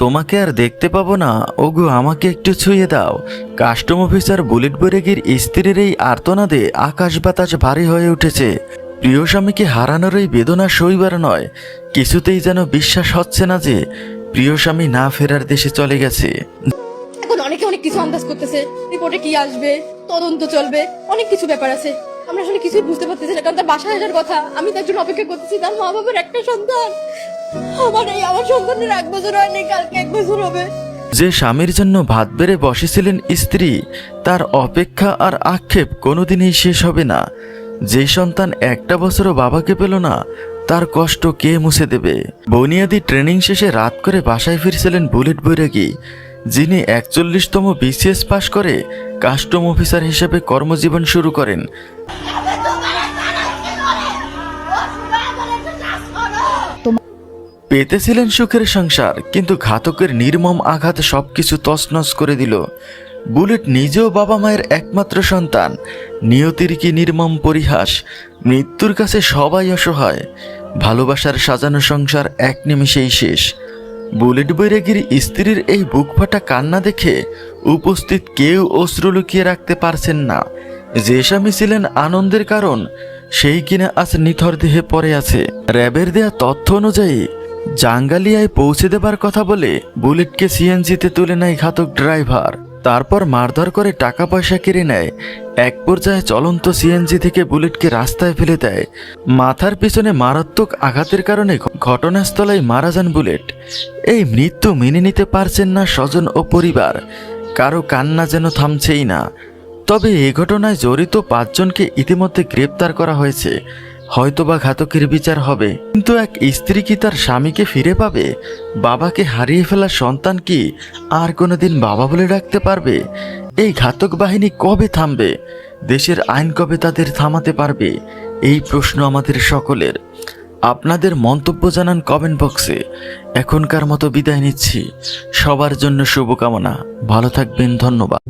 তোমাকে আর দেখতে পাবো না, ওগো আমাকে একটু ছুঁয়ে দাও। কাস্টম অফিসার বুলেট বৈরাগীর স্ত্রীর এই আর্তনাদে আকাশ বাতাস ভারী হয়ে উঠেছে। প্রিয় স্বামীকে হারানোর এই বেদনা সইবার নয়। কিছুতেই যেন বিশ্বাস হচ্ছে না যে প্রিয় স্বামী না ফেরার দেশে চলে গেছে। এখন অনেকে অনেক কিছু আন্দাজ করতেছে, রিপোর্টে কি আসবে, তদন্ত চলবে, অনেক কিছু ব্যাপার আছে। আমরা আসলে কিছুই বুঝতে পারতেছি না, কারণ তার বাসায় আসার কথা। আমি তার জন্য অপেক্ষা করতেছি, তার মা বাবার একটা সন্তান। আমার সন্তানের 1 বছর হয়নি, কালকে 1 বছর হবে। যে স্বামীর জন্য ভাত বেড়ে বসেছিলেন স্ত্রী, তার অপেক্ষা আর আক্ষেপ কোনোদিনই শেষ হবে না। যে সন্তান 1টা বছরও বাবাকে পেল না, তার কষ্ট কে মুছে দেবে? বুনিয়াদী ট্রেনিং শেষে রাত করে বাসায় ফিরছিলেন বুলেট বৈরাগী, যিনি 41তম বিসিএস পাশ করে কাস্টম অফিসার হিসেবে কর্মজীবন শুরু করেন। পেতেছিলেন সুখের সংসার, কিন্তু ঘাতকের নির্মম আঘাত সবকিছু তছনছ করে দিল। বুলেট নিজেও বাবা মায়ের একমাত্র সন্তান। নিয়তির কি নির্মম পরিহাস! মৃত্যুর কাছে সবাই অসহায়। ভালোবাসার সাজানো সংসার এক নিমিষেই শেষ। বুলেট বৈরাগীর স্ত্রীর এই বুকফাটা কান্না দেখে উপস্থিত কেউ অশ্রু লুকিয়ে রাখতে পারছেন না। যে স্বামী ছিলেন আনন্দের কারণ, সেই কিনা আজ নিথর দেহে পড়ে আছে। র্যাবের দেয়া তথ্য অনুযায়ী জাঙ্গালিয়ায় পৌঁছে দেবার কথা বলে বুলেটকে সিএনজিতে তুলে নেয় ঘাতক ড্রাইভার। তারপর মারধর করে টাকা পয়সা কেড়ে নেয়। এক পর্যায়ে চলন্ত সিএনজি থেকে বুলেটকে রাস্তায় ফেলে দেয়। মাথার পিছনে মারাত্মক আঘাতের কারণে ঘটনাস্থলেই মারা যান বুলেট। এই মৃত্যু মেনে নিতে পারছেন না স্বজন ও পরিবার। কারো কান্না যেন থামছেই না। তবে এ ঘটনায় জড়িত 5 জনকে ইতিমধ্যে গ্রেপ্তার করা হয়েছে। হয়তোবা ঘাতকের বিচার হবে, কিন্তু এক স্ত্রী কি তার স্বামীকে ফিরে পাবে? বাবাকে হারিয়ে ফেলা সন্তান কি আর কোনোদিন বাবা বলে ডাকতে পারবে? এই ঘাতক বাহিনী কবে থামবে? দেশের আইন কবে তাদের থামাতে পারবে? এই প্রশ্ন আমাদের সকলের। আপনাদের মন্তব্য জানান কমেন্ট বক্সে। এখনকার মতো বিদায় নিচ্ছি। সবার জন্য শুভকামনা। ভালো থাকবেন। ধন্যবাদ।